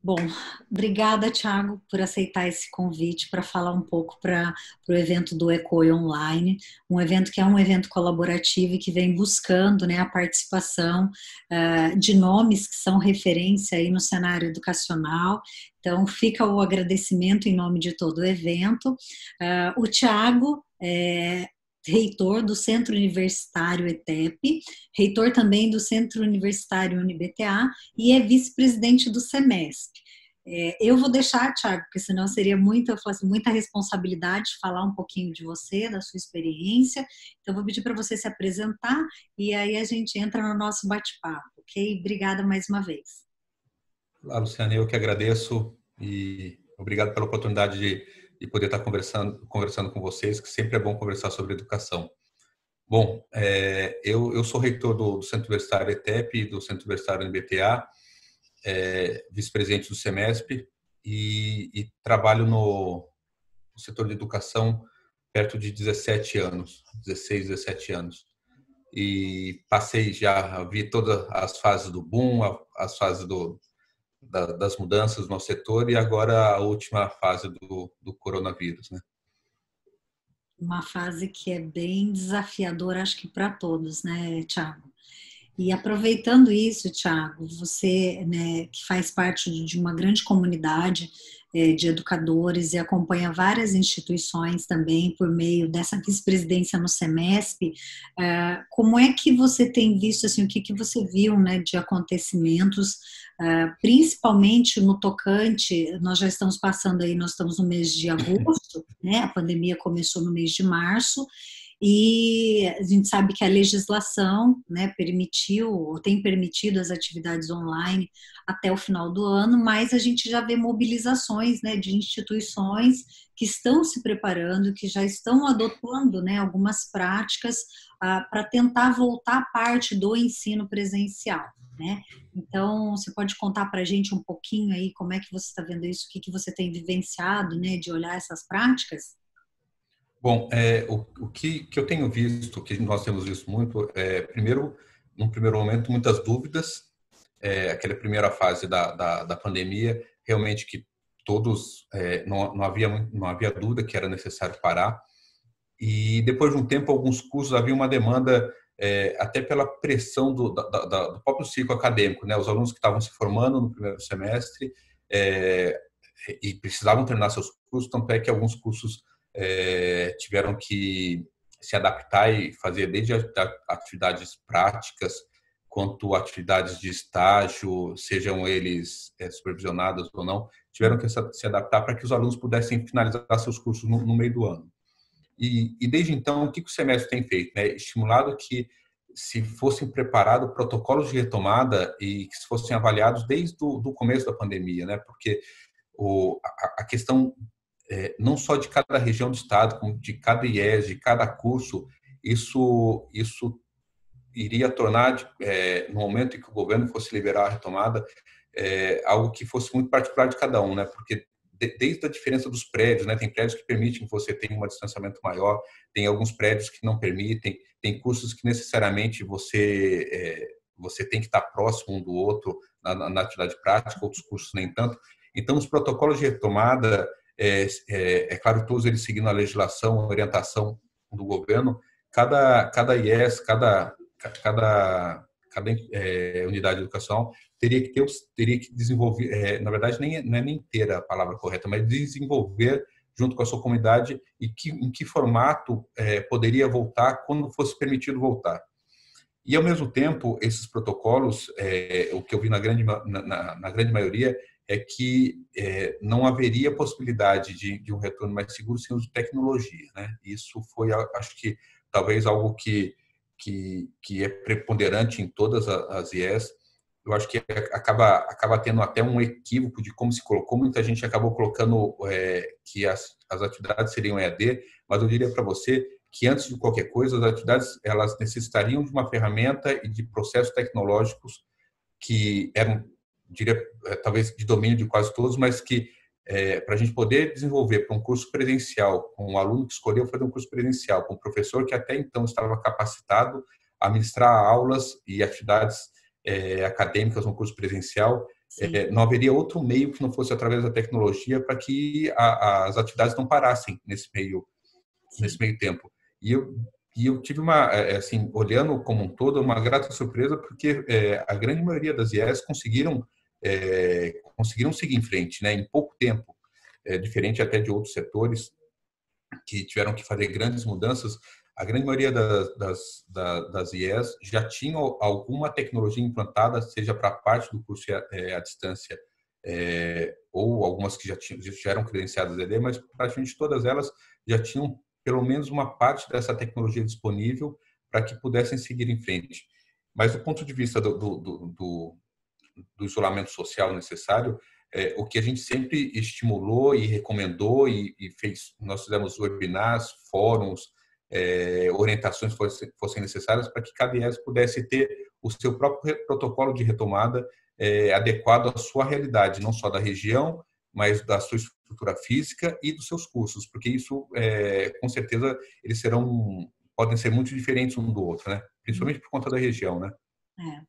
Bom, obrigada, Thiago, por aceitar esse convite para falar um pouco para o evento do ECOI Online, um evento que é um evento colaborativo e que vem buscando, né, a participação de nomes que são referência aí no cenário educacional. Então, fica o agradecimento em nome de todo o evento. O Thiago é reitor do Centro Universitário ETEP, reitor também do Centro Universitário UniBTA e é vice-presidente do SEMESP. Eu vou deixar, Thiago, porque senão seria muita responsabilidade falar um pouquinho de você, da sua experiência. Então, vou pedir para você se apresentar e aí a gente entra no nosso bate-papo, ok? Obrigada mais uma vez. Olá, Luciana, eu que agradeço e obrigado pela oportunidade de poder estar conversando com vocês, que sempre é bom conversar sobre educação. Bom, eu sou reitor do Centro Universitário ETEP e do Centro Universitário UniBTA, vice-presidente do SEMESP e trabalho no setor de educação perto de 17 anos, 16, 17 anos. E vi todas as fases do boom, as fases das mudanças no nosso setor e agora a última fase do coronavírus, né? Uma fase que é bem desafiadora, acho que para todos, né, Thiago? E aproveitando isso, Thiago, você, né, que faz parte de uma grande comunidade de educadores e acompanha várias instituições também por meio dessa vice-presidência no SEMESP, como é que você tem visto, assim, o que você viu, né, de acontecimentos, principalmente no tocante, nós já estamos passando aí, nós estamos no mês de agosto, né, a pandemia começou no mês de março, e a gente sabe que a legislação, né, permitiu ou tem permitido as atividades online até o final do ano, mas a gente já vê mobilizações, né, de instituições que estão se preparando, que já estão adotando, né, algumas práticas para tentar voltar à parte do ensino presencial, né? Então, você pode contar para a gente um pouquinho aí como é que você está vendo isso, o que você tem vivenciado, né, de olhar essas práticas? Bom, o que eu tenho visto, que nós temos visto muito, primeiro, num primeiro momento, muitas dúvidas, aquela primeira fase da pandemia, realmente que todos, não havia dúvida que era necessário parar, e depois de um tempo, alguns cursos havia uma demanda, até pela pressão do próprio ciclo acadêmico, né? Os alunos que estavam se formando no primeiro semestre e precisavam terminar seus cursos, tanto é que alguns cursos tiveram que se adaptar e fazer desde atividades práticas quanto atividades de estágio, sejam eles supervisionados ou não, tiveram que se adaptar para que os alunos pudessem finalizar seus cursos no meio do ano. E desde então, o que o semestre tem feito? Né? Estimulado que se fossem preparados protocolos de retomada e que fossem avaliados desde o começo da pandemia, né? Porque a questão não só de cada região do estado, como de cada IES, de cada curso, isso iria tornar, no momento em que o governo fosse liberar a retomada, algo que fosse muito particular de cada um, né? Porque desde a diferença dos prédios, né? Tem prédios que permitem que você tenha um distanciamento maior, tem alguns prédios que não permitem, tem cursos que necessariamente você tem que estar próximo um do outro na atividade prática, outros cursos nem tanto. Então, os protocolos de retomada, claro, todos eles seguindo a legislação, a orientação do governo, cada IES, cada unidade de educação teria que desenvolver, na verdade, não é nem ter a palavra correta, mas desenvolver junto com a sua comunidade e em que formato poderia voltar quando fosse permitido voltar. E, ao mesmo tempo, esses protocolos, o que eu vi na grande maioria, é que não haveria possibilidade de um retorno mais seguro sem uso de tecnologia, né? Isso foi, acho que, talvez algo que é preponderante em todas as IES. Eu acho que acaba tendo até um equívoco de como se colocou. Muita gente acabou colocando que as atividades seriam EAD, mas eu diria para você que, antes de qualquer coisa, as atividades elas necessitariam de uma ferramenta e de processos tecnológicos que eram, diria, talvez de domínio de quase todos, mas que para a gente poder desenvolver para um curso presencial, com um aluno que escolheu fazer um curso presencial, com um professor que até então estava capacitado a ministrar aulas e atividades acadêmicas no curso presencial, sim, não haveria outro meio que não fosse através da tecnologia para que as atividades não parassem nesse sim. meio tempo. E eu, e eu tive uma, assim, olhando como um todo, uma grata surpresa, porque a grande maioria das IES conseguiram seguir em frente, né, em pouco tempo, diferente até de outros setores que tiveram que fazer grandes mudanças. A grande maioria das IES já tinham alguma tecnologia implantada, seja para a parte do curso à distância, ou algumas que já eram credenciadas ED, mas praticamente todas elas já tinham pelo menos uma parte dessa tecnologia disponível para que pudessem seguir em frente. Mas do ponto de vista do isolamento social necessário, o que a gente sempre estimulou e recomendou e fez, nós fizemos webinars, fóruns, orientações fossem necessárias para que cada IES pudesse ter o seu próprio protocolo de retomada adequado à sua realidade, não só da região, mas da sua estrutura física e dos seus cursos, porque isso, com certeza, eles podem ser muito diferentes um do outro, né? Principalmente por conta da região, né? É.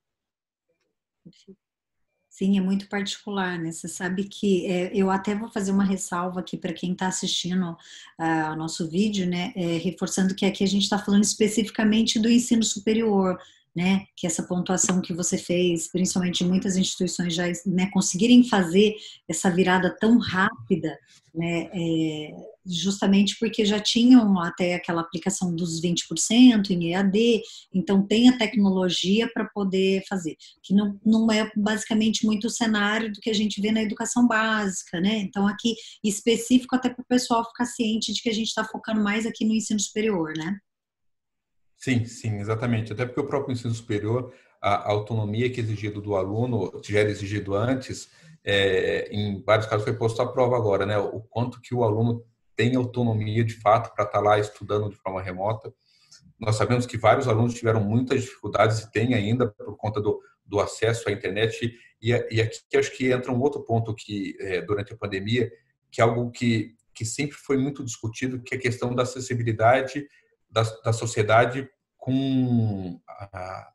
Sim, é muito particular, né? Você sabe que eu até vou fazer uma ressalva aqui para quem está assistindo o nosso vídeo, né? Reforçando que aqui a gente está falando especificamente do ensino superior, né? Que essa pontuação que você fez, principalmente muitas instituições já, né, conseguirem fazer essa virada tão rápida, né? Justamente porque já tinham até aquela aplicação dos 20% em EAD, então tem a tecnologia para poder fazer que não é basicamente muito o cenário do que a gente vê na educação básica, né? Então, aqui específico até para o pessoal ficar ciente de que a gente está focando mais aqui no ensino superior, né? Sim, sim, exatamente. Até porque o próprio ensino superior, a autonomia que é exigido do aluno, já era exigido antes, em vários casos foi posto à prova agora, né? O quanto que o aluno tem autonomia de fato para estar lá estudando de forma remota. Nós sabemos que vários alunos tiveram muitas dificuldades e têm ainda por conta do acesso à internet. E aqui acho que entra um outro ponto que, durante a pandemia, que é algo que sempre foi muito discutido, que é a questão da acessibilidade da sociedade com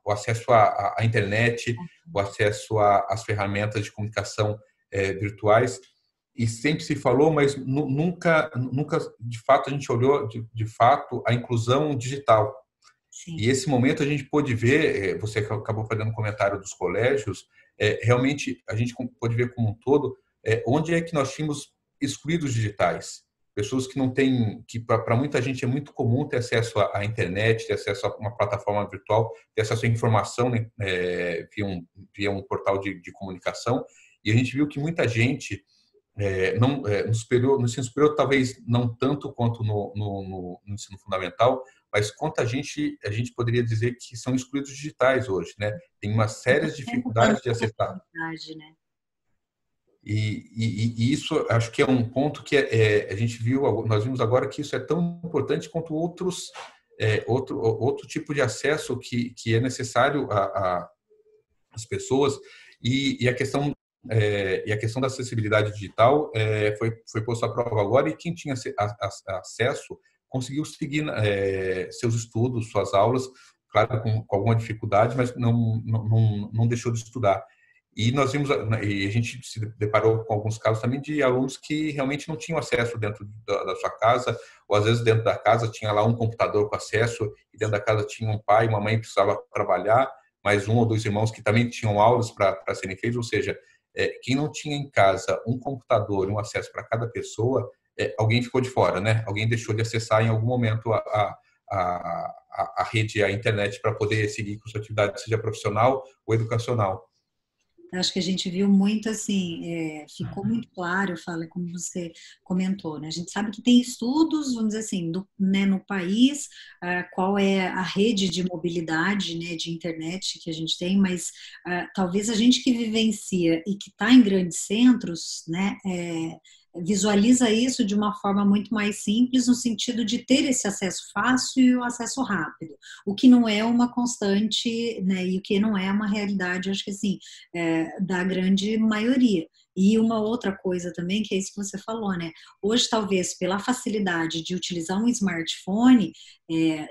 o acesso à internet, o acesso às ferramentas de comunicação virtuais. E sempre se falou, mas nunca de fato a gente olhou de fato a inclusão digital. E Sim, esse momento a gente pôde ver, você acabou fazendo um comentário dos colégios, realmente a gente pôde ver como um todo, onde é que nós tínhamos excluídos digitais. Pessoas que não têm, que para muita gente é muito comum ter acesso à internet, ter acesso a uma plataforma virtual, ter acesso à informação, né, via um portal de comunicação. E a gente viu que muita gente no ensino superior, talvez não tanto quanto no ensino fundamental, mas quanto a gente poderia dizer que são excluídos digitais hoje, né? Tem uma série de tempo dando dificuldades de acessar. oportunidade, né? E isso acho que é um ponto que a gente viu, nós vimos agora que isso é tão importante quanto outro tipo de acesso que é necessário às pessoas e a questão e a questão da acessibilidade digital foi posto à prova agora e quem tinha acesso conseguiu seguir seus estudos, suas aulas, claro, com alguma dificuldade, mas não deixou de estudar. E nós vimos, e a gente se deparou com alguns casos também de alunos que realmente não tinham acesso dentro da sua casa, ou às vezes dentro da casa tinha lá um computador com acesso, e dentro da casa tinha um pai, uma mãe que precisava trabalhar, mais um ou dois irmãos que também tinham aulas para serem feitas, ou seja, quem não tinha em casa um computador e um acesso para cada pessoa, alguém ficou de fora, né? Alguém deixou de acessar em algum momento a rede, a internet para poder seguir com sua atividade, seja profissional ou educacional. Acho que a gente viu muito assim, ficou muito claro, fala como você comentou, né? A gente sabe que tem estudos, vamos dizer assim, né, no país, qual é a rede de mobilidade, né, de internet que a gente tem, mas talvez a gente que vivencia e que está em grandes centros, né, visualiza isso de uma forma muito mais simples, no sentido de ter esse acesso fácil e o acesso rápido, o que não é uma constante, né, e o que não é uma realidade, acho que assim, da grande maioria. E uma outra coisa também, que é isso que você falou, né? Hoje, talvez, pela facilidade de utilizar um smartphone,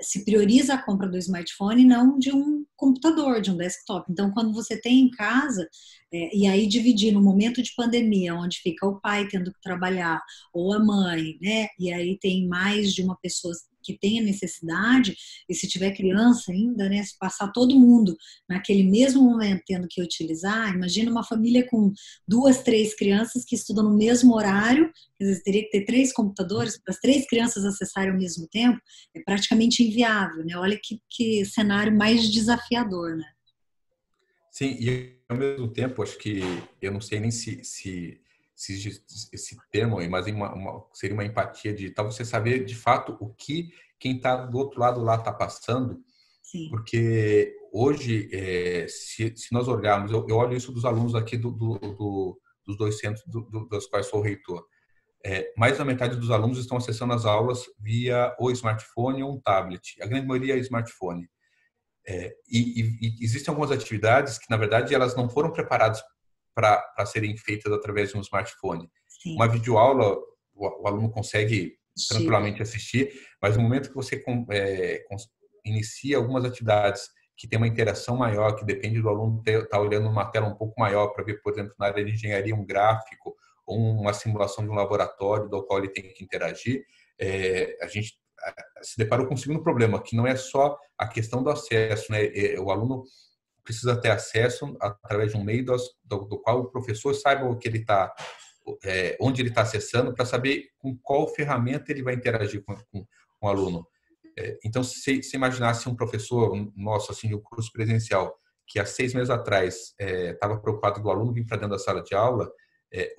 se prioriza a compra do smartphone e não de um computador, de um desktop. Então, quando você tem em casa, e aí dividir no momento de pandemia, onde fica o pai tendo que trabalhar, ou a mãe, né? E aí tem mais de uma pessoa que tenha necessidade, e se tiver criança ainda, né? Se passar todo mundo naquele mesmo momento tendo que utilizar, imagina uma família com 2, 3 crianças que estudam no mesmo horário, quer dizer, teria que ter 3 computadores para as 3 crianças acessarem ao mesmo tempo, é praticamente inviável, né? Olha que cenário mais desafiador, né? Sim, e ao mesmo tempo, acho que eu não sei nem se esse termo, mas seria uma empatia digital, você saber de fato o que quem está do outro lado lá está passando, Sim, porque hoje, se nós olharmos, eu olho isso dos alunos aqui dos 2 centros dos quais sou reitor. Mais da metade dos alunos estão acessando as aulas via ou smartphone ou um tablet. A grande maioria é smartphone. E existem algumas atividades que, na verdade, elas não foram preparadas para serem feitas através de um smartphone. sim. Uma videoaula, o aluno consegue Chega. tranquilamente assistir, mas no momento que você inicia algumas atividades que tem uma interação maior, que depende do aluno estar olhando uma tela um pouco maior para ver, por exemplo, na área de engenharia, um gráfico ou uma simulação de um laboratório do qual ele tem que interagir, a gente se deparou com um segundo problema, que não é só a questão do acesso, né? O aluno precisa ter acesso através de um meio do qual o professor saiba o que ele está, onde ele está acessando, para saber com qual ferramenta ele vai interagir com o aluno. Então, se imaginasse um professor nosso, assim, de um curso presencial, que há 6 meses atrás estava preocupado do aluno vir para dentro da sala de aula,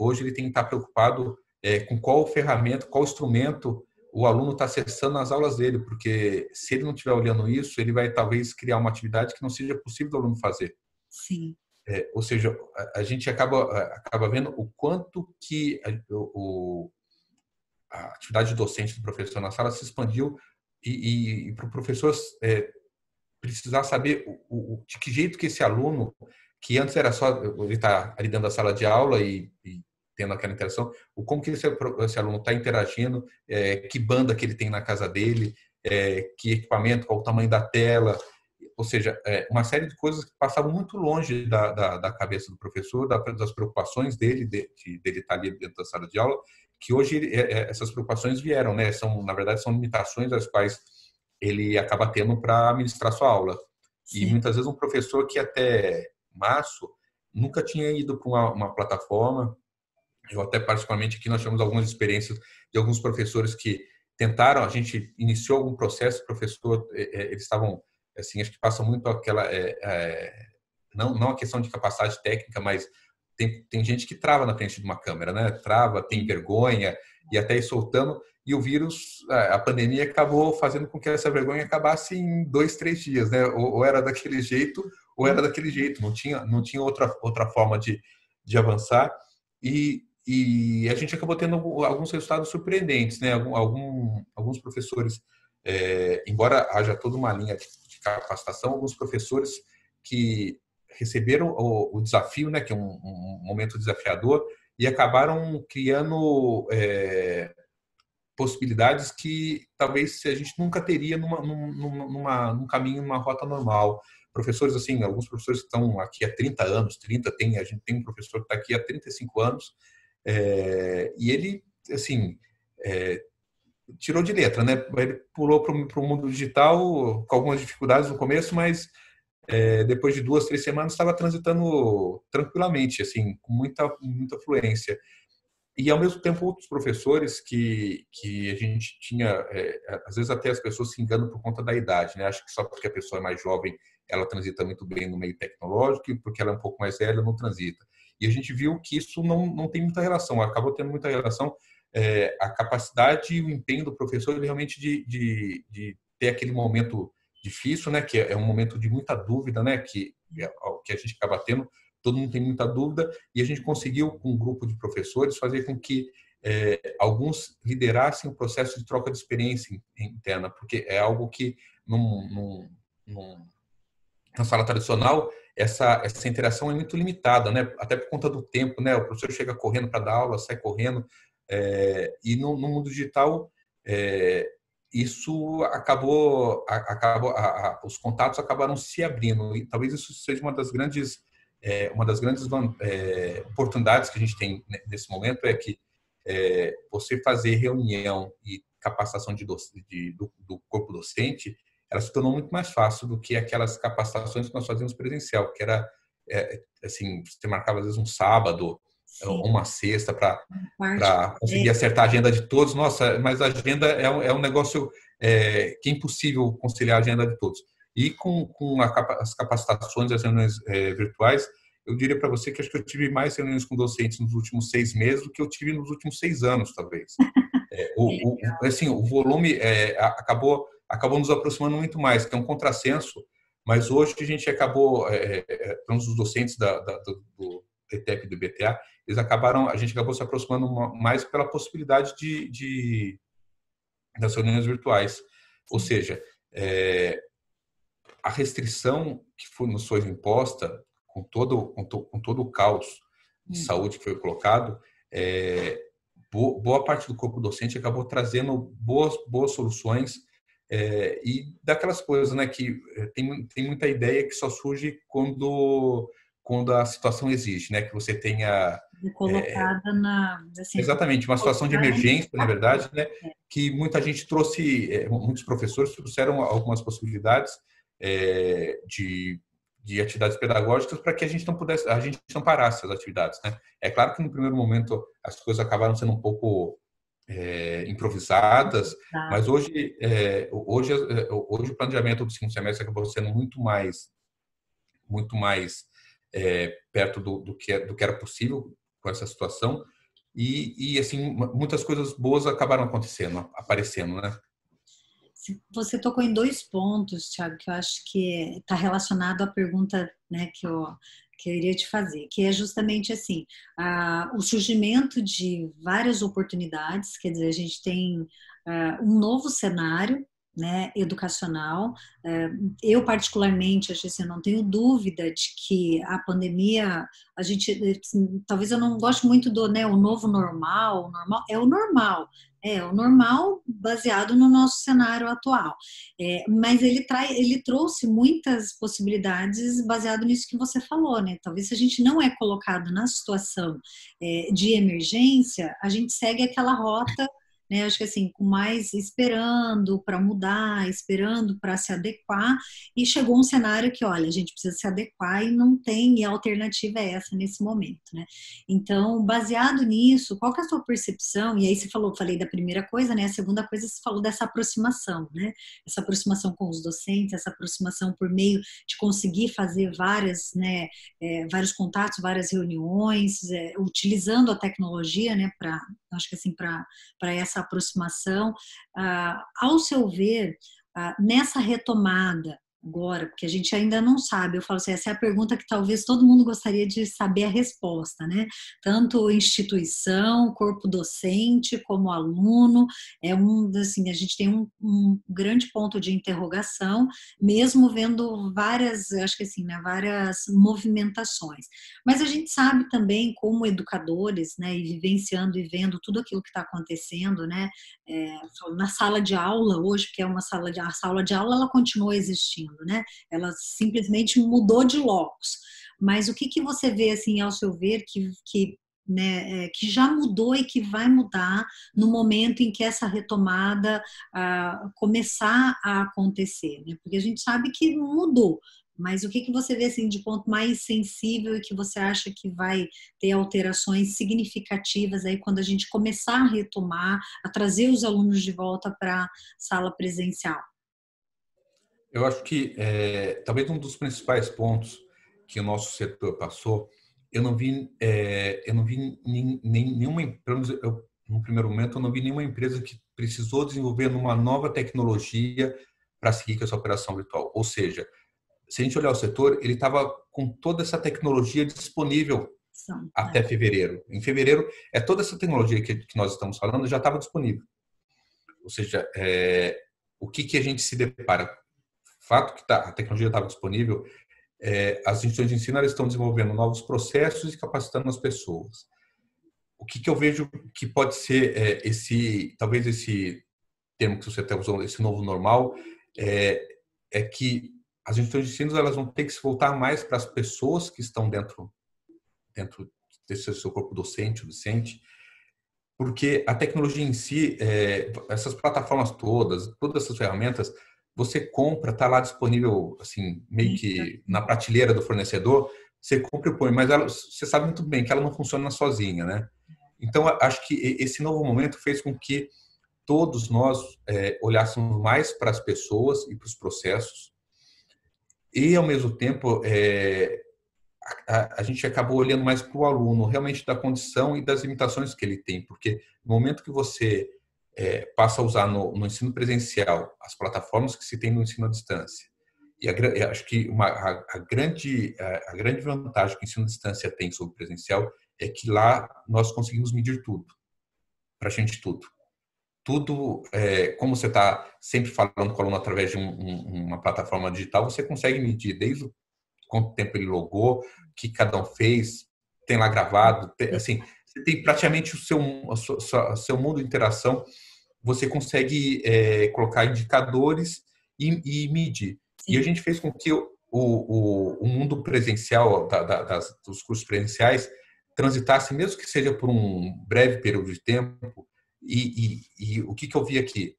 hoje ele tem que estar preocupado com qual ferramenta, qual instrumento o aluno está acessando nas aulas dele, porque se ele não estiver olhando isso, ele vai talvez criar uma atividade que não seja possível do aluno fazer. Sim, Ou seja, a gente acaba vendo o quanto que a atividade docente do professor na sala se expandiu e para o professor precisar saber de que jeito que esse aluno, que antes era só ele estar ali dentro da sala de aula e tendo aquela interação, como que esse aluno está interagindo, que banda que ele tem na casa dele, que equipamento, qual o tamanho da tela, ou seja, uma série de coisas que passavam muito longe da cabeça do professor, das preocupações dele estar ali dentro da sala de aula, que hoje essas preocupações vieram, né? Na verdade, são limitações às quais ele acaba tendo para ministrar sua aula. E sim. muitas vezes um professor que até março nunca tinha ido para uma plataforma. Eu até particularmente aqui nós tivemos algumas experiências de alguns professores que tentaram, a gente iniciou algum processo, professor, eles estavam, assim, acho que passa muito aquela, não a questão de capacidade técnica, mas tem gente que trava na frente de uma câmera, né? Trava, tem vergonha e até ir soltando. E o vírus, a pandemia acabou fazendo com que essa vergonha acabasse em 2, 3 dias, né? Ou era daquele jeito, ou era daquele jeito. Não tinha outra forma de avançar. E a gente acabou tendo alguns resultados surpreendentes, né? Alguns professores, embora haja toda uma linha de capacitação, alguns professores que receberam o desafio, né, que é um momento desafiador, e acabaram criando possibilidades que talvez a gente nunca teria num caminho, numa rota normal. Professores, assim, alguns professores que estão aqui há 30 anos, a gente tem um professor que está aqui há 35 anos, e ele, assim, tirou de letra, né? Ele pulou para o mundo digital com algumas dificuldades no começo, mas depois de 2, 3 semanas estava transitando tranquilamente, assim, com muita fluência. E ao mesmo tempo outros professores que a gente tinha, às vezes até as pessoas se enganam por conta da idade, né? Acho que só porque a pessoa é mais jovem ela transita muito bem no meio tecnológico e porque ela é um pouco mais velha não transita. E a gente viu que isso não tem muita relação, acabou tendo muita relação a capacidade e o empenho do professor realmente de ter aquele momento difícil, né? Que é um momento de muita dúvida, né? Que a gente acaba tendo, todo mundo tem muita dúvida e a gente conseguiu, com um grupo de professores, fazer com que alguns liderassem o processo de troca de experiência interna, porque é algo que num na sala tradicional, essa interação é muito limitada, né? Até por conta do tempo, né? O professor chega correndo para dar aula, sai correndo, e no mundo digital, isso os contatos acabaram se abrindo, e talvez isso seja uma das grandes oportunidades que a gente tem nesse momento, é que você fazer reunião e capacitação do corpo docente, ela se tornou muito mais fácil do que aquelas capacitações que nós fazíamos presencial, que era, assim, você marcava às vezes um sábado, Sim, uma sexta, parte. para conseguir acertar a agenda de todos. Nossa, mas a agenda é um negócio que é impossível conciliar a agenda de todos. E com as capacitações, as reuniões virtuais, eu diria para você que acho que eu tive mais reuniões com docentes nos últimos 6 meses do que eu tive nos últimos 6 anos, talvez. Assim, o volume acabou nos aproximando muito mais, que é um contrassenso, mas hoje a gente acabou, os docentes do ETEP e do BTA, a gente acabou se aproximando mais pela possibilidade das reuniões virtuais. Ou seja, a restrição que nos foi imposta, com todo o caos de saúde que foi colocado, boa parte do corpo docente acabou trazendo boas soluções, e daquelas coisas, né, que tem muita ideia que só surge quando a situação exige, né, que você tenha Colocada assim, exatamente uma situação de emergência, na verdade, né, é. que muita gente trouxe, muitos professores trouxeram algumas possibilidades de atividades pedagógicas para que a gente não parasse as atividades, né? É claro que no primeiro momento as coisas acabaram sendo um pouco improvisadas, mas hoje o planejamento do segundo semestre acabou sendo muito mais perto do que era possível com essa situação, e assim muitas coisas boas acabaram aparecendo, né? Você tocou em dois pontos, Thiago, que eu acho que está relacionado à pergunta, né, que eu iria te fazer, que é justamente assim, o surgimento de várias oportunidades, quer dizer, a gente tem um novo cenário, né, educacional. Eu particularmente acho assim, eu não tenho dúvida de que a pandemia, a gente, assim, talvez eu não goste muito do, né, o novo normal, é o normal baseado no nosso cenário atual. Mas ele trouxe muitas possibilidades baseado nisso que você falou, né? Talvez se a gente não é colocado na situação de emergência, a gente segue aquela rota, né? Acho que assim, com mais esperando para mudar, esperando para se adequar, e chegou um cenário que, olha, a gente precisa se adequar e não tem, e a alternativa é essa nesse momento, né? Então, baseado nisso, qual que é a sua percepção? E aí falei da primeira coisa, né? A segunda coisa você falou dessa aproximação, né? Essa aproximação com os docentes, essa aproximação por meio de conseguir fazer né, vários contatos, várias reuniões, utilizando a tecnologia, né, acho que assim, para essa aproximação. Ao seu ver, nessa retomada agora, porque a gente ainda não sabe, eu falo assim, essa é a pergunta que talvez todo mundo gostaria de saber a resposta, né? Tanto instituição, corpo docente, como aluno, assim, a gente tem um grande ponto de interrogação, mesmo vendo acho que assim, né, várias movimentações. Mas a gente sabe também, como educadores, né, e vivenciando e vendo tudo aquilo que está acontecendo, né, na sala de aula hoje, porque a sala de aula ela continua existindo, né? Ela simplesmente mudou de locus. Mas o que você vê, assim, ao seu ver, né, que já mudou e que vai mudar no momento em que essa retomada começar a acontecer, né? Porque a gente sabe que mudou, mas o que você vê assim, de ponto mais sensível e que você acha que vai ter alterações significativas aí quando a gente começar a retomar, a trazer os alunos de volta para a sala presencial? Eu acho que talvez um dos principais pontos que o nosso setor passou, eu não vi nenhuma, pelo menos no primeiro momento, eu não vi nenhuma empresa que precisou desenvolver uma nova tecnologia para seguir com essa operação virtual. Ou seja, se a gente olhar o setor, ele estava com toda essa tecnologia disponível até fevereiro. Em fevereiro, toda essa tecnologia que nós estamos falando já estava disponível. Ou seja, o que a gente se depara? O fato que a tecnologia estava disponível as instituições de ensino elas estão desenvolvendo novos processos e capacitando as pessoas. O que eu vejo que pode ser talvez esse termo que você está usando, esse novo normal, é que as instituições de ensino elas vão ter que se voltar mais para as pessoas que estão dentro desse seu corpo docente, porque a tecnologia em si, essas plataformas todas essas ferramentas, você compra, está lá disponível, assim, meio que na prateleira do fornecedor, você compra e põe, mas você sabe muito bem que ela não funciona sozinha, né? Então, acho que esse novo momento fez com que todos nós olhássemos mais para as pessoas e para os processos e, ao mesmo tempo, a gente acabou olhando mais para o aluno, realmente da condição e das limitações que ele tem, porque no momento que você passa a usar no ensino presencial as plataformas que se tem no ensino à distância, e acho que a grande vantagem que o ensino à distância tem sobre o presencial é que lá nós conseguimos medir tudo, para a gente tudo. Tudo, como você está sempre falando com o aluno através de uma plataforma digital, você consegue medir desde quanto tempo ele logou, o que cada um fez, tem lá gravado, assim, você tem praticamente o seu mundo de interação, você consegue colocar indicadores e medir. Sim. E a gente fez com que o mundo presencial, dos cursos presenciais, transitasse, mesmo que seja por um breve período de tempo. E o que eu vi aqui?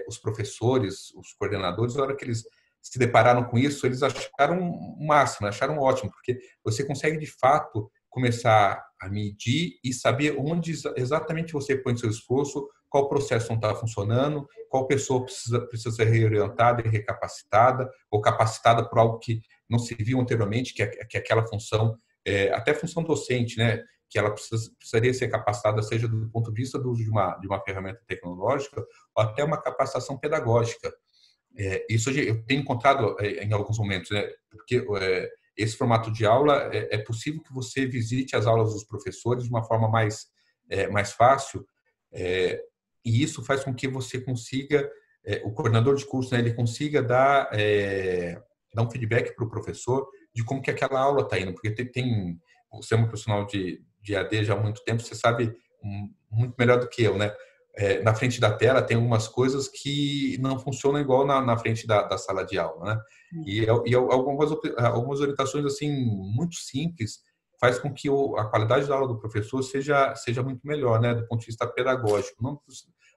Os professores, os coordenadores, na hora que eles se depararam com isso, eles acharam o máximo, acharam ótimo, porque você consegue, de fato, começar a medir e saber onde exatamente você põe seu esforço, qual processo não está funcionando, qual pessoa precisa ser reorientada e recapacitada, ou capacitada por algo que não se viu anteriormente, que é aquela função, até função docente, né? Que ela precisaria ser capacitada, seja do ponto de vista do uso de uma ferramenta tecnológica, ou até uma capacitação pedagógica. Isso eu tenho encontrado em alguns momentos, né? Porque esse formato de aula é possível que você visite as aulas dos professores de uma forma mais fácil, e isso faz com que você consiga, o coordenador de curso, né, ele consiga dar um feedback para o professor de como que aquela aula está indo, porque você é um profissional de AD já há muito tempo, você sabe muito melhor do que eu, né? Na frente da tela tem algumas coisas que não funcionam igual na frente da sala de aula, né? E algumas orientações assim muito simples faz com que a qualidade da aula do professor seja muito melhor, né? Do ponto de vista pedagógico, não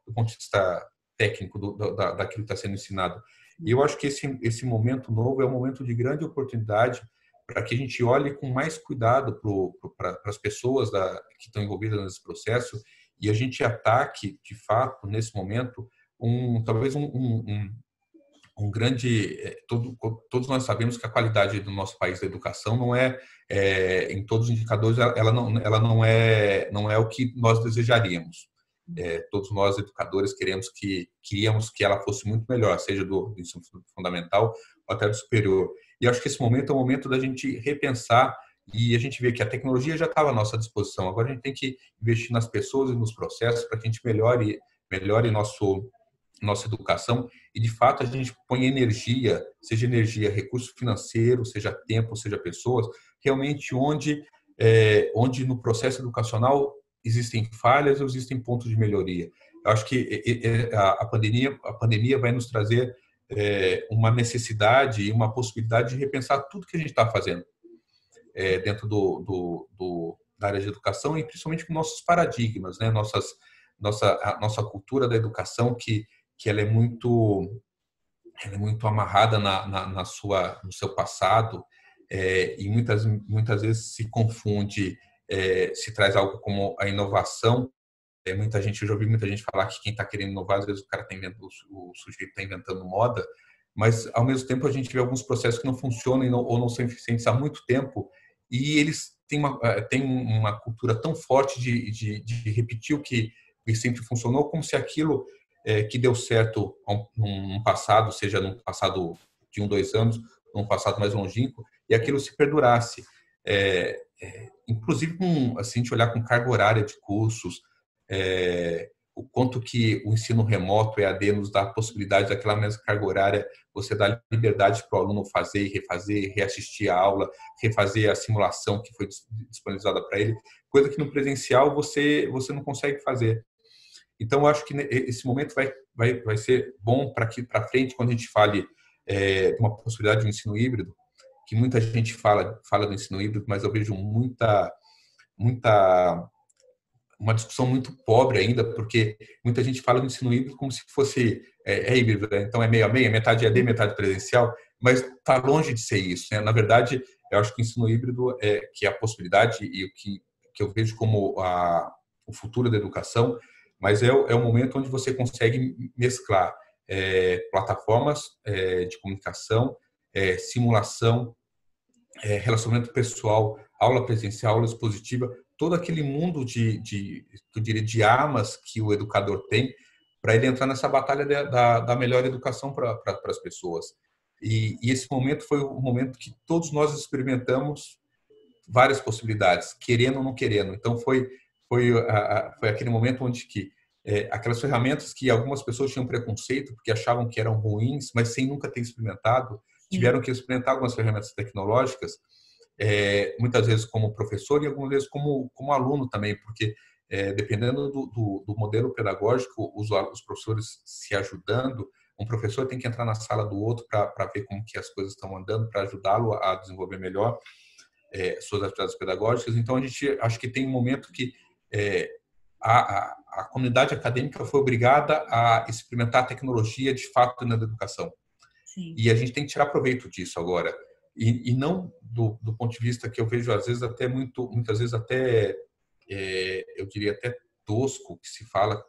do ponto de vista técnico daquilo que está sendo ensinado. E eu acho que esse momento novo é um momento de grande oportunidade para que a gente olhe com mais cuidado para as pessoas que estão envolvidas nesse processo e a gente ataque, de fato, nesse momento, talvez um grande... Todos nós sabemos que a qualidade do nosso país da educação não em todos os indicadores, ela não é o que nós desejaríamos. Todos nós, educadores, queríamos que ela fosse muito melhor, seja do ensino fundamental ou até do superior. E acho que esse momento é o momento da gente repensar e a gente vê que a tecnologia já estava à nossa disposição. Agora a gente tem que investir nas pessoas e nos processos para que a gente melhore nossa educação e, de fato, a gente põe seja energia, recurso financeiro, seja tempo, seja pessoas, realmente onde no processo educacional existem falhas ou existem pontos de melhoria. Eu acho que a pandemia vai nos trazer uma necessidade e uma possibilidade de repensar tudo que a gente está fazendo dentro da área de educação e principalmente com nossos paradigmas, né? A nossa cultura da educação que ela é muito amarrada no seu passado e muitas vezes se confunde, se traz algo como a inovação. Eu já ouvi muita gente falar que quem está querendo inovar, às vezes o sujeito está inventando moda, mas ao mesmo tempo a gente vê alguns processos que não funcionam ou não são eficientes há muito tempo e eles têm uma cultura tão forte de repetir o que sempre funcionou, como se aquilo que deu certo num passado, seja num passado de 2 anos, num passado mais longínquo, e aquilo se perdurasse. Inclusive, se a gente olhar com carga horária de cursos, o quanto que o ensino remoto, EAD, nos dá a possibilidade daquela mesma carga horária, você dá liberdade para o aluno fazer e refazer, reassistir a aula, refazer a simulação que foi disponibilizada para ele, coisa que no presencial você não consegue fazer. Então, eu acho que esse momento vai ser bom para frente, quando a gente fale de uma possibilidade de um ensino híbrido, que muita gente fala do ensino híbrido, mas eu vejo uma discussão muito pobre ainda, porque muita gente fala do ensino híbrido como se fosse híbrido, né? Então é meio a meio, metade EAD, metade presencial, mas está longe de ser isso, né? Na verdade, eu acho que o ensino híbrido que é a possibilidade e o que eu vejo como o futuro da educação, mas é o momento onde você consegue mesclar plataformas de comunicação, simulação, relacionamento pessoal, aula presencial, aula expositiva, todo aquele mundo eu diria, de armas que o educador tem para ele entrar nessa batalha da melhor educação para as pessoas. E esse momento foi o momento que todos nós experimentamos várias possibilidades, querendo ou não querendo. Então, foi aquele momento onde aquelas ferramentas que algumas pessoas tinham preconceito, porque achavam que eram ruins, mas sem nunca ter experimentado, tiveram que experimentar algumas ferramentas tecnológicas, muitas vezes como professor e algumas vezes como aluno também, porque dependendo do modelo pedagógico, os professores se ajudando, um professor tem que entrar na sala do outro para ver como que as coisas estão andando, para ajudá-lo a desenvolver melhor suas atividades pedagógicas. Então, a gente acho que tem um momento que a comunidade acadêmica foi obrigada a experimentar a tecnologia de fato na educação. Sim. E a gente tem que tirar proveito disso agora. E não do ponto de vista que eu vejo, às vezes, muitas vezes até, eu diria até tosco, que se fala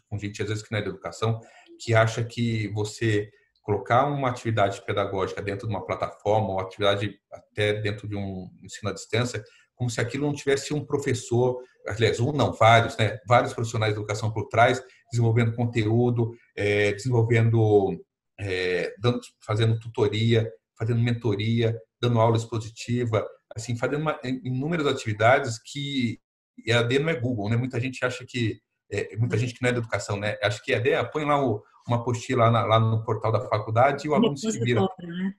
com gente, às vezes, que não é da educação, que acha que você colocar uma atividade pedagógica dentro de uma plataforma ou atividade até dentro de um ensino à distância, como se aquilo não tivesse um professor, aliás, vários, né? Vários profissionais de educação por trás, desenvolvendo conteúdo, fazendo tutoria, fazendo mentoria, dando aula expositiva, assim, fazendo inúmeras atividades que EAD não é Google, né? Muita gente acha que muita gente que não é da educação, né? Acha que EAD põe lá uma apostila lá no portal da faculdade e o aluno se vira. Né?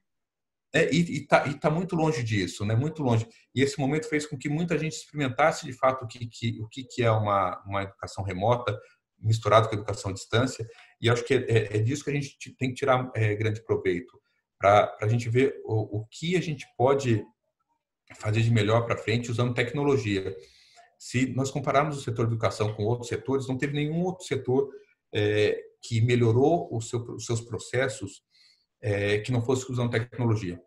E tá muito longe disso, né? Muito longe. E esse momento fez com que muita gente experimentasse de fato o que é uma educação remota misturado com a educação à distância. E acho que é disso que a gente tem que tirar grande proveito para a gente ver o que a gente pode fazer de melhor para frente usando tecnologia. Se nós compararmos o setor de educação com outros setores, não teve nenhum outro setor que melhorou os seus processos que não fosse usando tecnologia.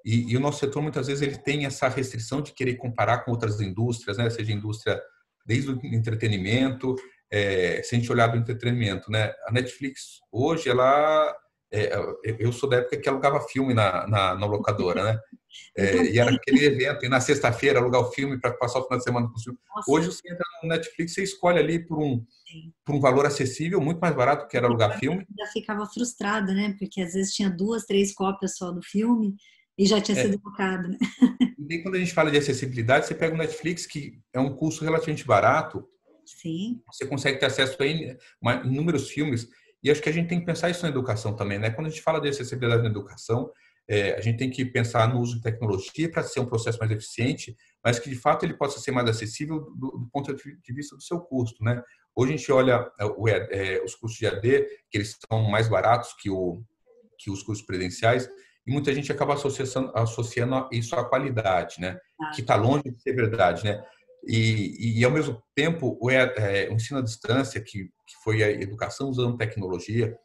E o nosso setor, muitas vezes, ele tem essa restrição de querer comparar com outras indústrias, né? Seja indústria desde o entretenimento, se a gente olhar do entretenimento, né? A Netflix, hoje, eu sou da época que alugava filme na locadora, né? E era aquele evento, e na sexta-feira alugar o filme para passar o final de semana com os filmes. Hoje você entra no Netflix, você escolhe ali por um valor acessível, muito mais barato que era alugar filme. Já ficava frustrada, né? Porque às vezes tinha 2, 3 cópias só do filme e já tinha sido colocado, né? E daí, quando a gente fala de acessibilidade, você pega o Netflix, que é um custo relativamente barato. Sim. Você consegue ter acesso a inúmeros filmes. E acho que a gente tem que pensar isso na educação também, né? Quando a gente fala de acessibilidade na educação, a gente tem que pensar no uso de tecnologia para ser um processo mais eficiente, mas que, de fato, ele possa ser mais acessível do ponto de vista do seu custo, né? Hoje a gente olha os custos de AD, que eles são mais baratos que os custos presenciais, e muita gente acaba associando isso à qualidade, né? Que está longe de ser verdade, né? E ao mesmo tempo, o ensino à distância, que foi a educação usando tecnologia,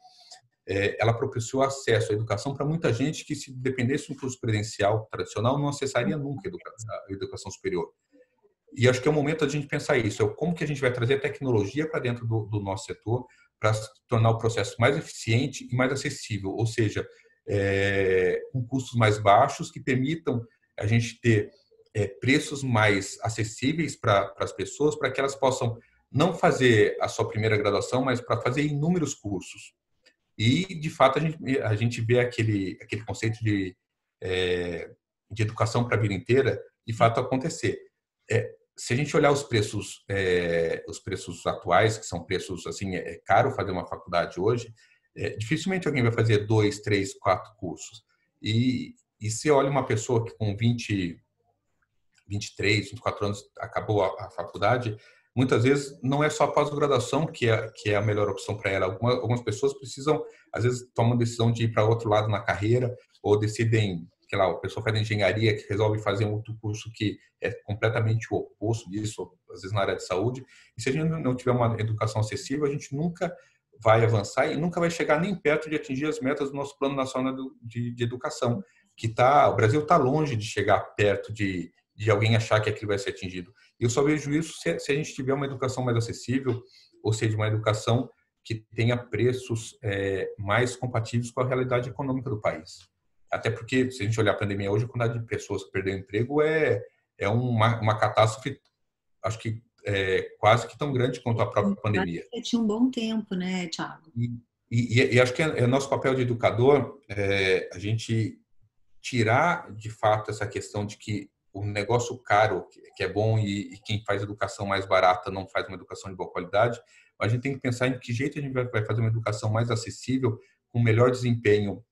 ela propiciou acesso à educação para muita gente que, se dependesse de um curso presencial tradicional, não acessaria nunca a educação superior. E acho que é o momento da gente pensar isso, como que a gente vai trazer a tecnologia para dentro do nosso setor para tornar o processo mais eficiente e mais acessível, ou seja, com custos mais baixos que permitam a gente ter preços mais acessíveis para as pessoas, para que elas possam não fazer a sua primeira graduação, mas para fazer inúmeros cursos. E, de fato, a gente vê aquele conceito de educação para a vida inteira, de fato, acontecer. se a gente olhar os preços atuais, que são preços assim, é caro fazer uma faculdade hoje, dificilmente alguém vai fazer 2, 3, 4 cursos. E se olha uma pessoa que com 23, 24 anos acabou a faculdade, muitas vezes não é só a pós-graduação que é a melhor opção para ela. Algumas pessoas precisam, às vezes, tomam a decisão de ir para outro lado na carreira ou decidem, sei lá, a pessoa faz engenharia que resolve fazer um outro curso que é completamente o oposto disso, às vezes na área de saúde. E se a gente não tiver uma educação acessível, a gente nunca vai avançar e nunca vai chegar nem perto de atingir as metas do nosso Plano Nacional de Educação, o Brasil está longe de chegar perto de alguém achar que aquilo vai ser atingido. Eu só vejo isso se a gente tiver uma educação mais acessível, ou seja, uma educação que tenha preços mais compatíveis com a realidade econômica do país. Até porque, se a gente olhar a pandemia hoje, a quantidade de pessoas que perderam emprego é uma catástrofe, acho que quase que tão grande quanto a própria pandemia. Tinha um bom tempo, né, Thiago? E acho que é nosso papel de educador a gente tirar, de fato, essa questão de que o negócio caro, que é bom, e quem faz educação mais barata não faz uma educação de boa qualidade, mas a gente tem que pensar em que jeito a gente vai fazer uma educação mais acessível, com melhor desempenho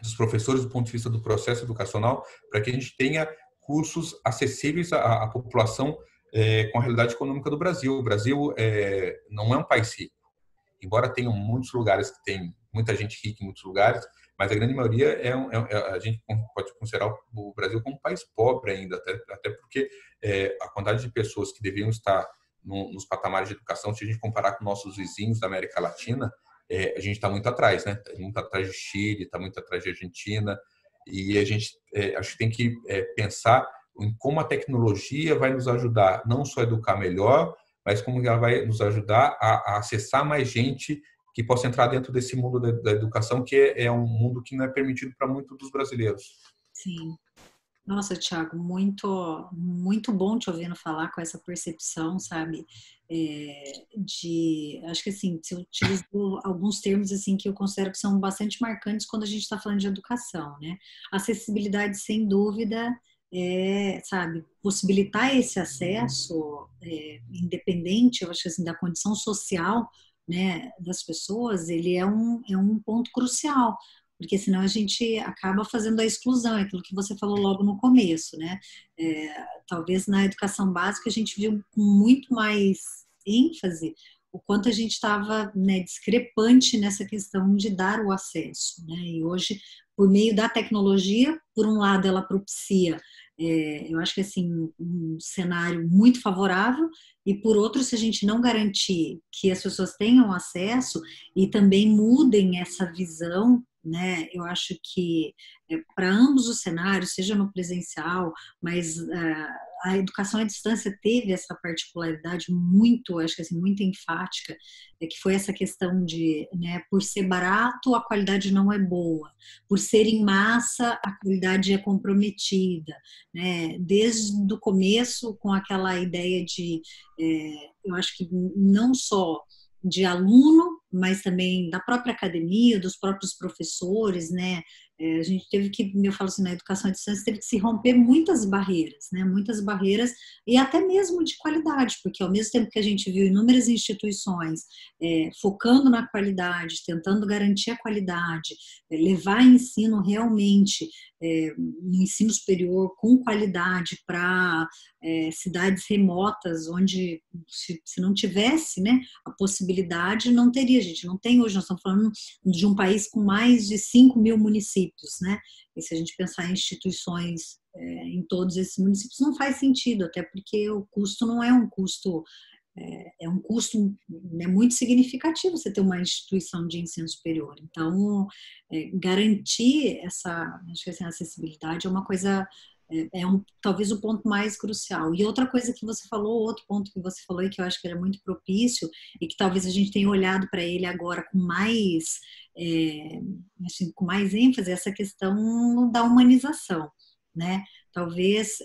dos professores do ponto de vista do processo educacional, para que a gente tenha cursos acessíveis à população com a realidade econômica do Brasil. O Brasil não é um país rico, embora tenham muitos lugares que tem muita gente rica em muitos lugares, mas a grande maioria a gente pode considerar o Brasil como um país pobre ainda, até porque a quantidade de pessoas que deveriam estar nos patamares de educação, se a gente comparar com nossos vizinhos da América Latina, a gente está muito atrás, né? Está muito atrás de Chile, está muito atrás de Argentina, e a gente acho que tem que pensar em como a tecnologia vai nos ajudar não só a educar melhor, mas como ela vai nos ajudar a acessar mais gente que possa entrar dentro desse mundo da educação, que é um mundo que não é permitido para muitos dos brasileiros. Sim. Nossa, Thiago, muito, muito bom te ouvindo falar com essa percepção, sabe? Acho que assim, você utilizou alguns termos assim que eu considero que são bastante marcantes quando a gente está falando de educação, né? Acessibilidade, sem dúvida, sabe, possibilitar esse acesso, independente, eu acho que assim, da condição social, né, das pessoas, ele é um ponto crucial, porque senão a gente acaba fazendo a exclusão, é aquilo que você falou logo no começo, né? Talvez na educação básica a gente viu com muito mais ênfase o quanto a gente estava, né, discrepante nessa questão de dar o acesso, né? E hoje, por meio da tecnologia, por um lado ela propicia, eu acho que assim, um cenário muito favorável, e por outro, se a gente não garantir que as pessoas tenham acesso e também mudem essa visão, né, eu acho que para ambos os cenários, seja no presencial, mas a educação à distância teve essa particularidade muito, acho que assim, muito enfática, que foi essa questão de, né, por ser barato, a qualidade não é boa, por ser em massa, a qualidade é comprometida, né, desde o começo com aquela ideia de, eu acho que não só de aluno, mas também da própria academia, dos próprios professores, né? A gente teve que, eu falo assim, na educação à distância, teve que se romper muitas barreiras, né? Muitas barreiras e até mesmo de qualidade, porque ao mesmo tempo que a gente viu inúmeras instituições focando na qualidade, tentando garantir a qualidade, levar ensino realmente no ensino superior com qualidade para cidades remotas, onde se não tivesse, né, a possibilidade, não teria, gente, não tem hoje, nós estamos falando de um país com mais de 5 mil municípios, né, e se a gente pensar em instituições em todos esses municípios, não faz sentido, até porque o custo não é um custo, é um custo, né, muito significativo você ter uma instituição de ensino superior. Então, garantir acho que assim, a acessibilidade é uma coisa, talvez o ponto mais crucial. E outra coisa que você falou, outro ponto que você falou e que eu acho que era muito propício e que talvez a gente tenha olhado para ele agora com mais, assim, com mais ênfase, é essa questão da humanização, né? Talvez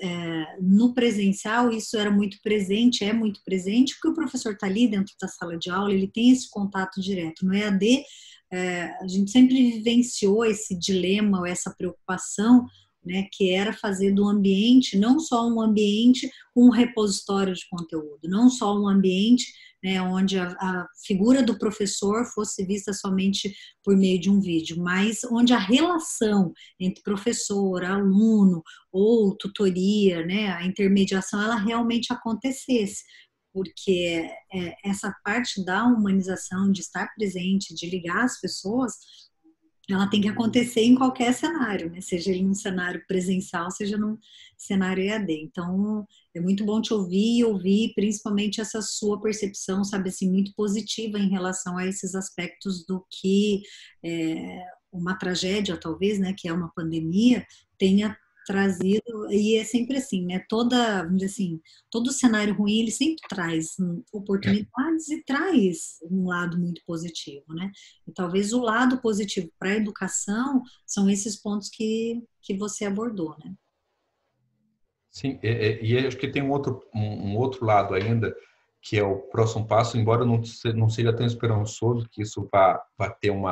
no presencial isso era muito presente, é muito presente, porque o professor está ali dentro da sala de aula, ele tem esse contato direto. No EAD, a gente sempre vivenciou esse dilema, ou essa preocupação né, que era fazer do ambiente não só um ambiente, um repositório de conteúdo, não só um ambiente, né, onde a figura do professor fosse vista somente por meio de um vídeo, mas onde a relação entre professor, aluno ou tutoria, né, a intermediação, ela realmente acontecesse, porque essa parte da humanização, de estar presente, de ligar as pessoas, ela tem que acontecer em qualquer cenário, né? Seja em um cenário presencial, seja num cenário EAD. Então, é muito bom te ouvir e ouvir principalmente essa sua percepção, sabe, assim, muito positiva em relação a esses aspectos do que uma tragédia, talvez, né, que é uma pandemia, tenha trazido, e é sempre assim, né, vamos dizer assim, todo cenário ruim, ele sempre traz oportunidades e traz um lado muito positivo, né, e talvez o lado positivo para a educação são esses pontos que você abordou, né. Sim, e acho que tem um outro lado ainda, que é o próximo passo, embora não seja tão esperançoso que isso vá ter um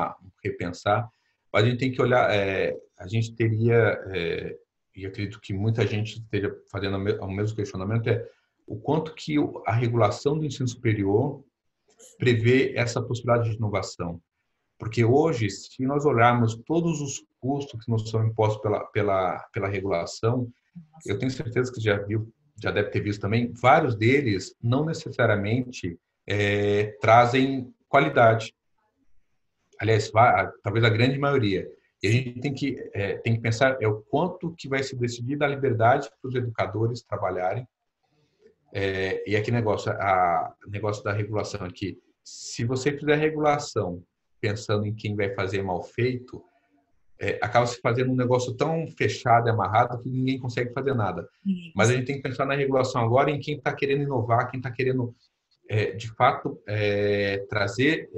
repensar, mas a gente tem que olhar, a gente teria, e acredito que muita gente esteja fazendo o mesmo questionamento, o quanto que a regulação do ensino superior prevê essa possibilidade de inovação. Porque hoje, se nós olharmos todos os custos que nos são impostos pela regulação, eu tenho certeza que já deve ter visto também, vários deles não necessariamente trazem qualidade. Aliás, talvez a grande maioria. E a gente tem que pensar o quanto que vai se decidir da liberdade para os educadores trabalharem. E aqui negócio da regulação aqui. Se você fizer regulação pensando em quem vai fazer mal feito, acaba se fazendo um negócio tão fechado e amarrado que ninguém consegue fazer nada. Mas a gente tem que pensar na regulação agora em quem está querendo inovar, quem está querendo, de fato, trazer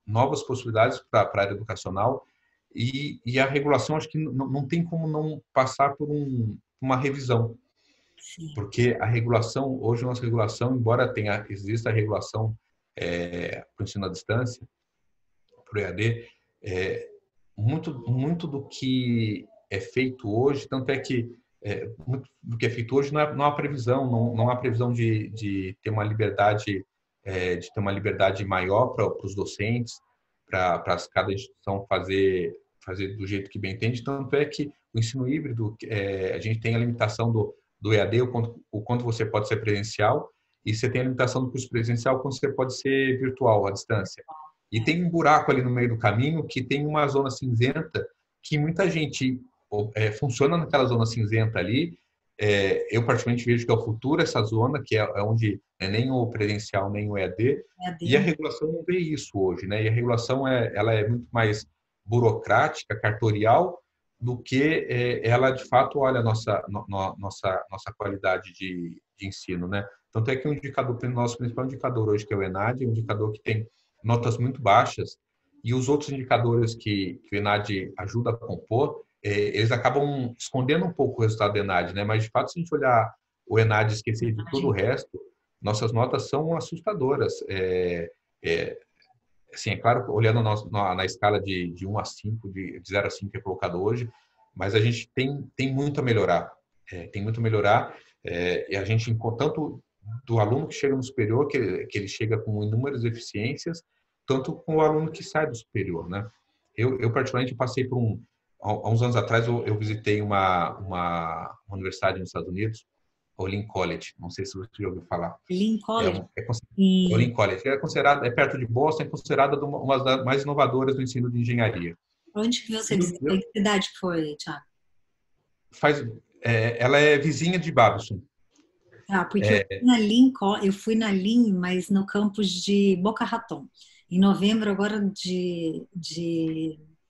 novas possibilidades para a área educacional. E a regulação, acho que não tem como não passar por uma revisão. Sim. Porque a regulação, hoje a nossa regulação, embora exista a regulação para o ensino à distância, para o EAD, muito do que é feito hoje, tanto é que muito do que é feito hoje não há previsão, não há previsão de ter uma liberdade, maior para os docentes, para cada instituição fazer do jeito que bem entende. Tanto é que o ensino híbrido, a gente tem a limitação do EAD, o quanto você pode ser presencial, e você tem a limitação do curso presencial, quanto você pode ser virtual, à distância. E tem um buraco ali no meio do caminho que tem uma zona cinzenta que muita gente funciona naquela zona cinzenta ali. Eu particularmente vejo que é o futuro essa zona, que é onde nem o presencial nem o EAD. E a regulação não vê isso hoje, né? E a regulação ela é muito mais burocrática, cartorial, do que ela de fato olha a nossa qualidade de ensino, né? Tanto é que o nosso principal indicador hoje, que é o ENAD, é um indicador que tem notas muito baixas, e os outros indicadores que o ENAD ajuda a compor, eles acabam escondendo um pouco o resultado do ENAD, né? Mas, de fato, se a gente olhar o ENAD e esquecer de todo o resto, nossas notas são assustadoras. Assim, é claro, olhando na escala de 1 a 5, de 0 a 5 que é colocado hoje, mas a gente tem muito a melhorar. Tem muito a melhorar, e a gente, tanto do aluno que chega no superior, que ele chega com inúmeras deficiências, tanto com o aluno que sai do superior, né? Eu particularmente, passei por há uns anos atrás, eu visitei uma universidade nos Estados Unidos, o Lincoln College, não sei se você já ouviu falar. Lincoln College? O Lincoln College, é perto de Boston, é considerada uma das mais inovadoras do ensino de engenharia. Onde que você visitou? Que cidade que foi, Thiago? Ela é vizinha de Babson. Porque eu fui na Lincoln, mas no campus de Boca Raton, em novembro agora de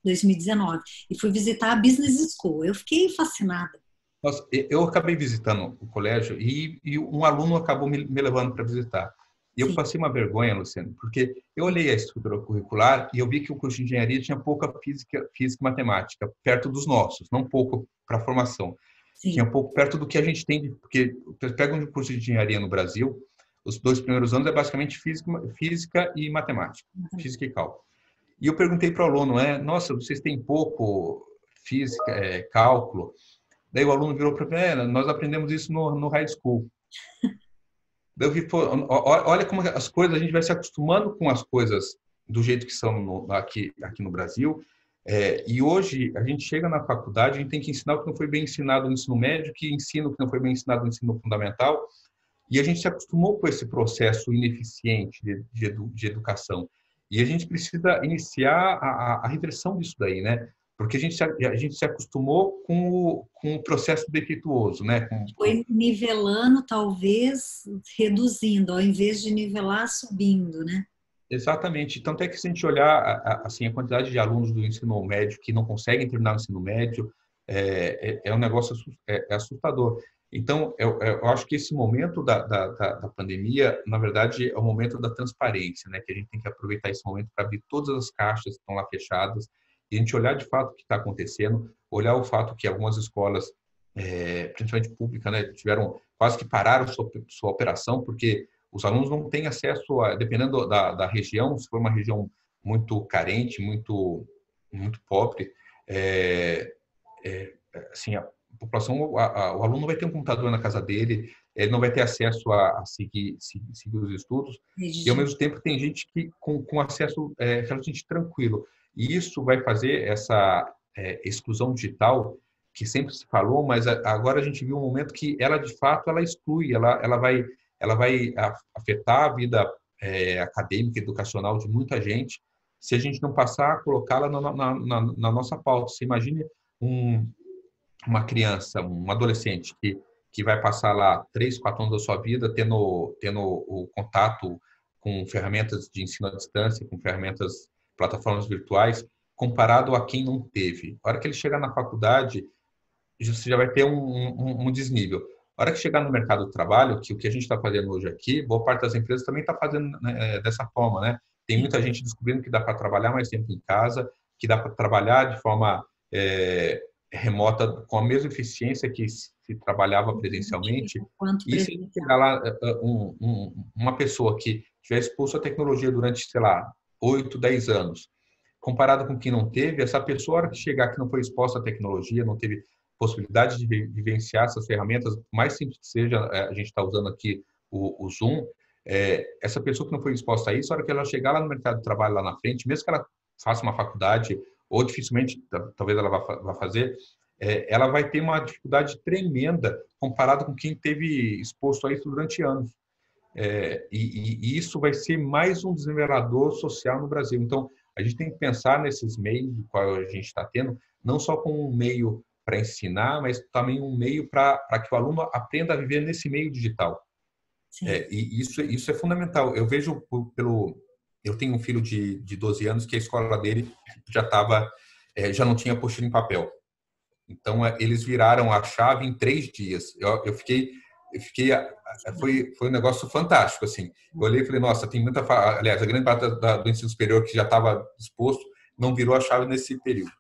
2019, e fui visitar a Business School. Eu fiquei fascinada. Nossa, eu acabei visitando o colégio e um aluno acabou me levando para visitar. E eu passei uma vergonha, Luciano, porque eu olhei a estrutura curricular e eu vi que o curso de engenharia tinha pouca física e matemática, perto dos nossos, não pouco para a formação. Sim. Tinha pouco perto do que a gente tem, porque pega um curso de engenharia no Brasil, os 2 primeiros anos é basicamente física e matemática, física e cálculo. E eu perguntei para o aluno, nossa, vocês têm pouco física, cálculo? Daí o aluno virou para mim, nós aprendemos isso no high school. Daí eu vi, pô, olha como as coisas, a gente vai se acostumando com as coisas do jeito que são aqui no Brasil. E hoje a gente chega na faculdade, a gente tem que ensinar o que não foi bem ensinado no ensino médio, que ensina o que não foi bem ensinado no ensino fundamental, e a gente se acostumou com esse processo ineficiente de educação. E a gente precisa iniciar a reversão disso daí, né? Porque a gente se acostumou com o processo defeituoso, né? Foi nivelando, talvez reduzindo, ao invés de nivelar, subindo, né? Exatamente. Tanto é que se a gente olhar assim, a quantidade de alunos do ensino médio que não conseguem terminar o ensino médio, um negócio assustador. Então, eu acho que esse momento da pandemia, na verdade, é o momento da transparência, né? Que a gente tem que aproveitar esse momento para abrir todas as caixas que estão lá fechadas e a gente olhar de fato o que está acontecendo, olhar o fato que algumas escolas, principalmente públicas, né, quase que pararam sua operação, porque os alunos não têm acesso dependendo da região, se for uma região muito carente, muito pobre, assim, a população, o aluno vai ter um computador na casa dele, ele não vai ter acesso a seguir os estudos, e ao mesmo tempo tem gente que com acesso relativamente tranquilo. E isso vai fazer essa exclusão digital, que sempre se falou, mas agora a gente viu um momento que ela, de fato, ela exclui, ela vai afetar a vida acadêmica, educacional de muita gente, se a gente não passar a colocá-la na nossa pauta. Você imagine uma criança, um adolescente que vai passar lá 3, 4 anos da sua vida tendo o contato com ferramentas de ensino à distância, com plataformas virtuais, comparado a quem não teve. A hora que ele chegar na faculdade, você já vai ter um desnível. A hora que chegar no mercado do trabalho, que o que a gente está fazendo hoje aqui, boa parte das empresas também está fazendo, né, dessa forma, né? Tem muita gente descobrindo que dá para trabalhar mais tempo em casa, que dá para trabalhar de forma remota com a mesma eficiência que se trabalhava presencialmente. E se chegar lá uma pessoa que estiver exposta à tecnologia durante, sei lá, 8, 10 anos, comparado com quem não teve, essa pessoa, a hora que chegar que não foi exposta à tecnologia, não teve possibilidade de vivenciar essas ferramentas, mais simples que seja, a gente está usando aqui o Zoom, essa pessoa que não foi exposta a isso, a hora que ela chegar lá no mercado de trabalho lá na frente, mesmo que ela faça uma faculdade, ou dificilmente, talvez ela vá fazer, ela vai ter uma dificuldade tremenda comparado com quem teve exposto a isso durante anos. E isso vai ser mais um desnivelador social no Brasil. Então, a gente tem que pensar nesses meios do qual a gente está tendo, não só como um meio para ensinar, mas também um meio para que o aluno aprenda a viver nesse meio digital. E isso é fundamental. Eu vejo eu tenho um filho de 12 anos que a escola dele já não tinha apostila em papel. Então, eles viraram a chave em 3 dias. Foi um negócio fantástico, assim. Eu olhei e falei, nossa, tem muita... Aliás, a grande parte do ensino superior que já estava disposto não virou a chave nesse período.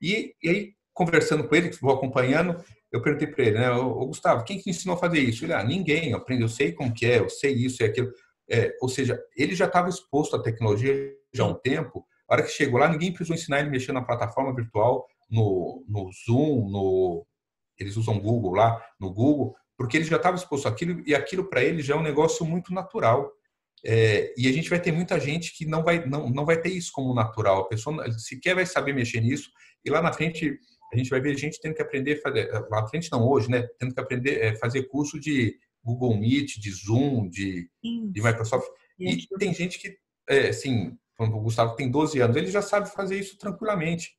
E aí, conversando com ele, que vou acompanhando, eu perguntei para ele, né, ô Gustavo, quem que ensinou a fazer isso? Ele, ninguém, eu sei como que eu sei isso e aquilo. Ou seja, ele já estava exposto à tecnologia já há um tempo. A hora que chegou lá, ninguém precisou ensinar ele a mexer na plataforma virtual, no Zoom, eles usam Google lá, no Google, porque ele já estava exposto àquilo, e aquilo para ele já é um negócio muito natural. E a gente vai ter muita gente que não vai ter isso como natural. A pessoa sequer vai saber mexer nisso, e lá na frente a gente vai ver gente tendo que aprender, lá na frente não, hoje, né? Tendo que aprender fazer curso de Google Meet, de Zoom, de Microsoft. E tem gente que, assim, como o Gustavo tem 12 anos, ele já sabe fazer isso tranquilamente.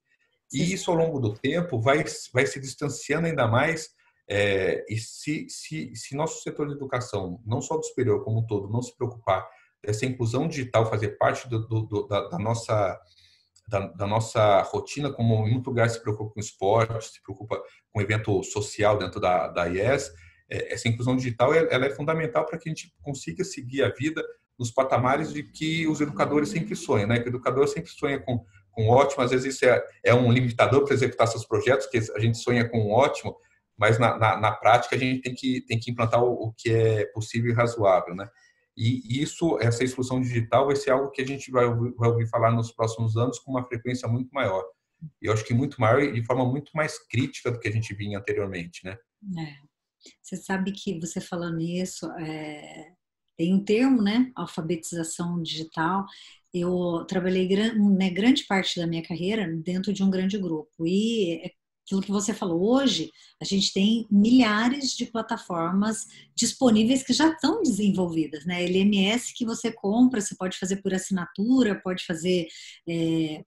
E isso, ao longo do tempo, vai se distanciando ainda mais. E se nosso setor de educação, não só do superior como um todo, não se preocupar dessa inclusão digital fazer parte da nossa rotina, como em muito lugar se preocupa com esporte, se preocupa com evento social dentro da IES, essa inclusão digital ela é fundamental para que a gente consiga seguir a vida nos patamares de que os educadores sempre sonham, né? Que o educador sempre sonha com ótimo, às vezes isso é um limitador para executar seus projetos, que a gente sonha com um ótimo, mas na prática a gente tem que implantar o que é possível e razoável, né? E essa exclusão digital vai ser algo que a gente vai ouvir falar nos próximos anos com uma frequência muito maior. e eu acho que muito maior e de forma muito mais crítica do que a gente vinha anteriormente, né? É. Você sabe que você falando isso, tem um termo, né? Alfabetização digital. Eu trabalhei né, grande parte da minha carreira dentro de um grande grupo. E é aquilo que você falou, hoje a gente tem milhares de plataformas disponíveis que já estão desenvolvidas, né? LMS que você compra, você pode fazer por assinatura, pode fazer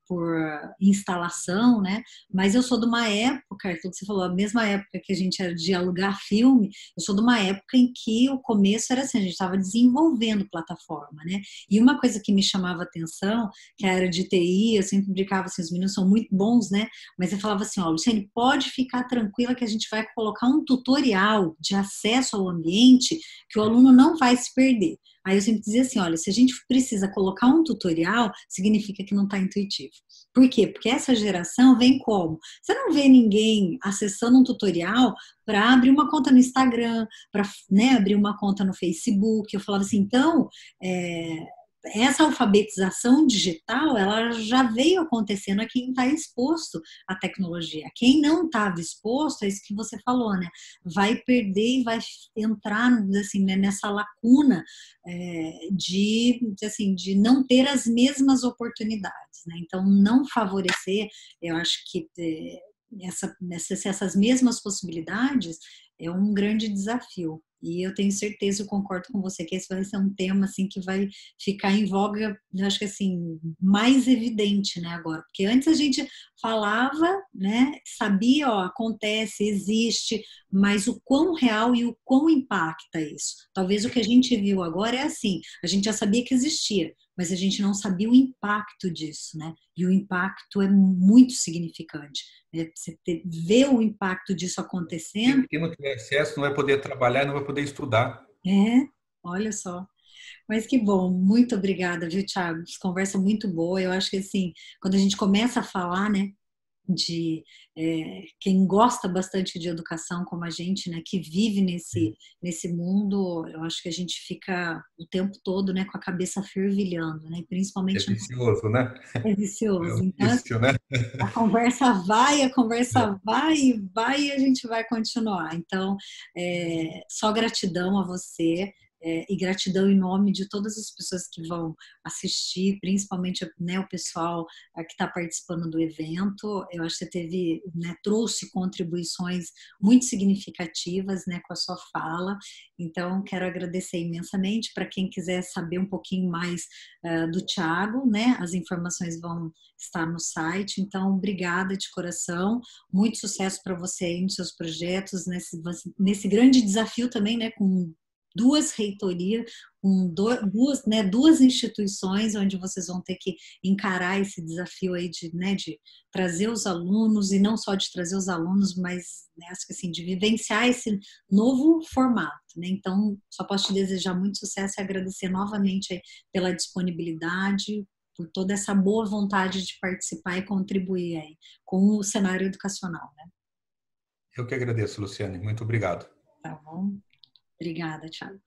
por instalação, né? Mas eu sou de uma época, aquilo que você falou, a mesma época que a gente era de alugar filme, eu sou de uma época em que o começo era assim, a gente estava desenvolvendo plataforma, né? E uma coisa que me chamava atenção, que era de TI, eu sempre brincava assim, os meninos são muito bons, né? Mas eu falava assim, ó, Luciane, pode ficar tranquila que a gente vai colocar um tutorial de acesso ao ambiente que o aluno não vai se perder. Aí eu sempre dizia assim, olha, se a gente precisa colocar um tutorial, significa que não está intuitivo. Por quê? Porque essa geração vem como? Você não vê ninguém acessando um tutorial para abrir uma conta no Instagram, para, né, abrir uma conta no Facebook. Eu falava assim, então, essa alfabetização digital, ela já veio acontecendo a quem está exposto à tecnologia. Quem não estava exposto, é isso que você falou, né? Vai perder e vai entrar assim, né, nessa lacuna de não ter as mesmas oportunidades, né? Então, não favorecer, eu acho que essas mesmas possibilidades é um grande desafio. E eu tenho certeza, eu concordo com você, que esse vai ser um tema assim que vai ficar em voga, eu acho que assim, mais evidente, né, agora. Porque antes a gente falava, né, sabia, ó, acontece, existe, mas o quão real e o quão impacta isso. Talvez o que a gente viu agora é assim, a gente já sabia que existia, mas a gente não sabia o impacto disso, né? E o impacto é muito significante. Né? Você ver o impacto disso acontecendo. Quem não tiver acesso não vai poder trabalhar e não vai poder estudar. Olha só. Mas que bom, muito obrigada, viu, Thiago? Conversa muito boa. Eu acho que assim, quando a gente começa a falar, né, de quem gosta bastante de educação como a gente, né, que vive nesse mundo, eu acho que a gente fica o tempo todo, né, com a cabeça fervilhando, né, É principalmente vicioso, né? é É vicioso. um Então, vício, né? a conversa vai e vai e a gente vai continuar. Então, só gratidão a você. E gratidão em nome de todas as pessoas que vão assistir, principalmente, né, o pessoal que está participando do evento. Eu acho que você teve, né, trouxe contribuições muito significativas, né, com a sua fala. Então, quero agradecer imensamente. Para quem quiser saber um pouquinho mais do Thiago, né, as informações vão estar no site. Então, obrigada de coração. Muito sucesso para você aí nos seus projetos, nesse grande desafio também, né, com duas reitorias, duas instituições onde vocês vão ter que encarar esse desafio aí de trazer os alunos, e não só de trazer os alunos, mas, né, acho que assim, de vivenciar esse novo formato, né? Então, só posso te desejar muito sucesso e agradecer novamente aí pela disponibilidade, por toda essa boa vontade de participar e contribuir aí com o cenário educacional, né? Eu que agradeço, Luciane. Muito obrigado. Tá bom? Obrigada, Thiago.